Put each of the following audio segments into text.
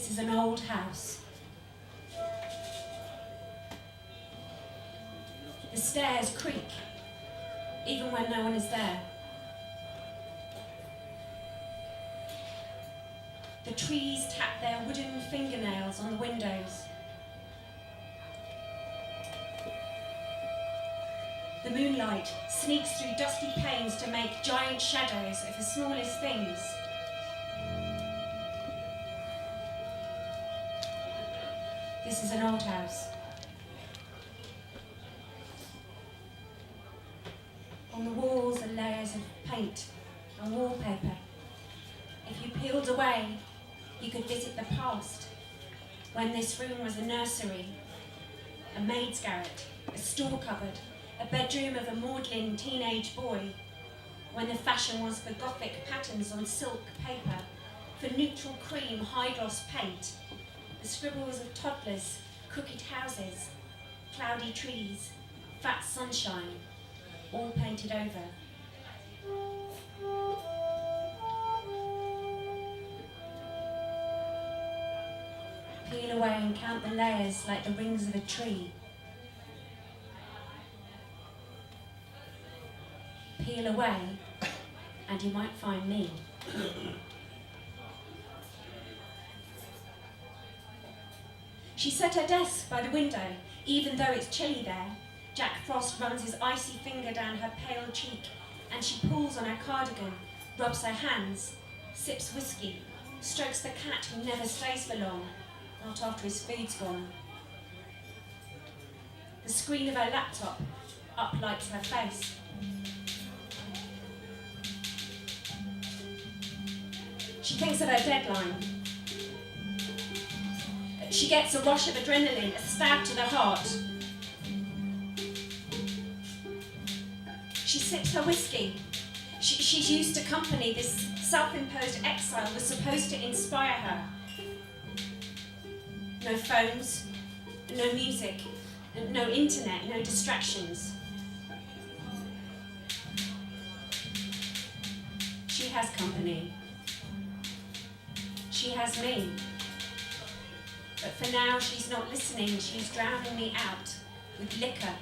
This is an old house. The stairs creak, even when no one is there. The trees tap their wooden fingernails on the windows. The moonlight sneaks through dusty panes to make giant shadows of the smallest things. This is an old house. On the walls are layers of paint and wallpaper. If you peeled away, you could visit the past, when this room was a nursery, a maid's garret, a store cupboard, a bedroom of a maudlin teenage boy, when the fashion was for Gothic patterns on silk paper, for neutral cream hydros paint, the scribbles of toddlers, crooked houses, cloudy trees, fat sunshine, all painted over. Peel away and count the layers like the rings of a tree. Peel away and you might find me. She set her desk by the window, even though it's chilly there. Jack Frost runs his icy finger down her pale cheek, and she pulls on her cardigan, rubs her hands, sips whiskey, strokes the cat who never stays for long, not after his food's gone. The screen of her laptop uplights her face. She thinks of her deadline. She gets a rush of adrenaline, a stab to the heart. She sips her whiskey. She's used to company. This self-imposed exile was supposed to inspire her. No phones, no music, no internet, no distractions. She has company. She has me. But for now, she's not listening. She's drowning me out with liquor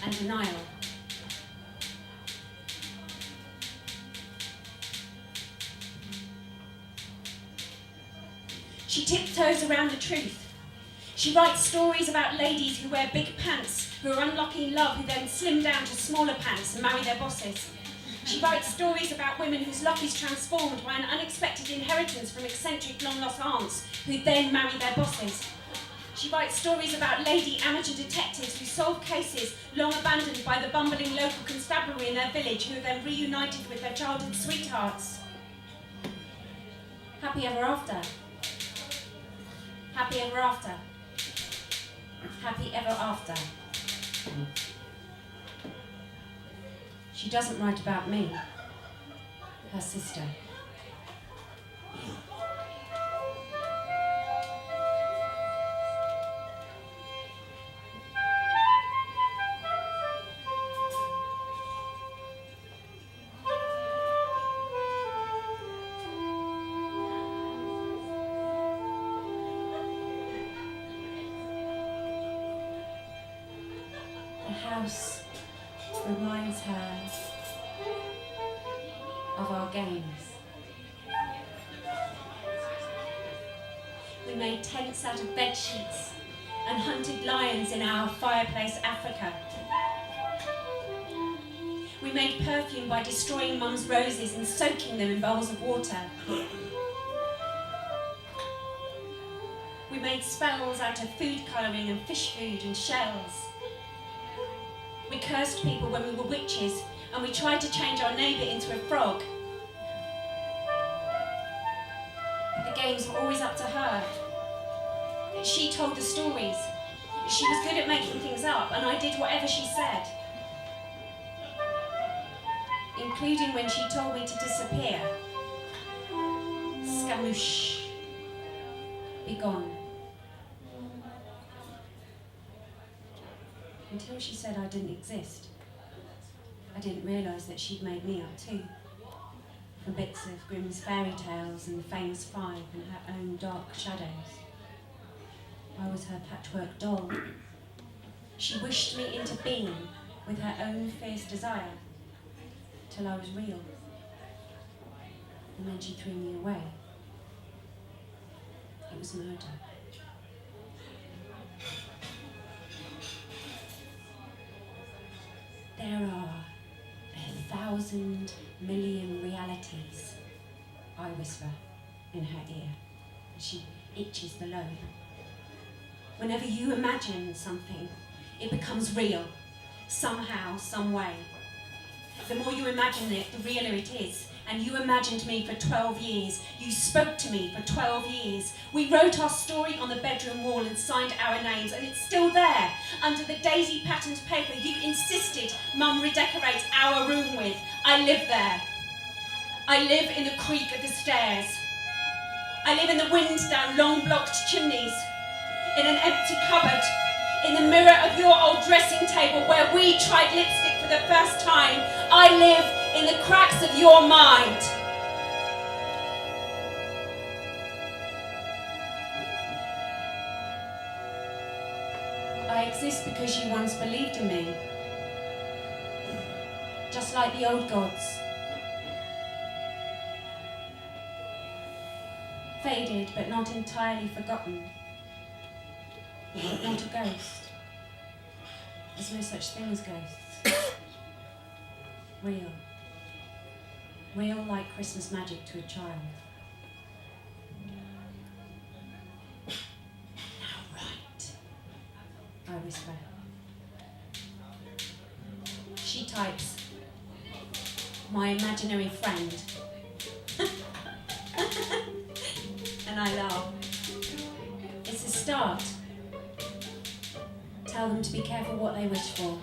and denial. She tiptoes around the truth. She writes stories about ladies who wear big pants, who are unlocking love, who then slim down to smaller pants and marry their bosses. She writes stories about women whose luck is transformed by an unexpected inheritance from eccentric long-lost aunts, who then marry their bosses. She writes stories about lady amateur detectives who solve cases long abandoned by the bumbling local constabulary in their village, who are then reunited with their childhood sweethearts. Happy ever after. Happy ever after. Happy ever after. She doesn't write about me, her sister. The house reminds her of our games. We made tents out of bed sheets and hunted lions in our fireplace Africa. We made perfume by destroying Mum's roses and soaking them in bowls of water. We made spells out of food colouring and fish food and shells. We cursed people when we were witches, and we tried to change our neighbour into a frog. The games were always up to her. She told the stories. She was good at making things up, and I did whatever she said. Including when she told me to disappear. Skamoosh. Be gone. Until she said I didn't exist. I didn't realise that she'd made me up too. for bits of Grimm's fairy tales and the famous five and her own dark shadows. I was her patchwork doll. She wished me into being with her own fierce desire, till I was real. And then she threw me away. It was murder. There are 1,000 million realities, I whisper in her ear, as she itches the lobe. Whenever you imagine something, it becomes real, somehow, some way. The more you imagine it, the realer it is. And you imagined me for 12 years. You spoke to me for 12 years. We wrote our story on the bedroom wall and signed our names, and it's still there, under the daisy-patterned paper you insisted Mum redecorate our room with. I live there. I live in the creak of the stairs. I live in the wind down long-blocked chimneys, in an empty cupboard, in the mirror of your old dressing table where we tried lipstick for the first time. I live in the cracks of your mind. I exist because you once believed in me, just like the old gods. Faded but not entirely forgotten. Not a ghost. There's no such thing as ghosts. Real. Real like Christmas magic to a child. Now write, I whisper. She types, my imaginary friend. And I laugh. It's a start. Tell them to be careful what they wish for.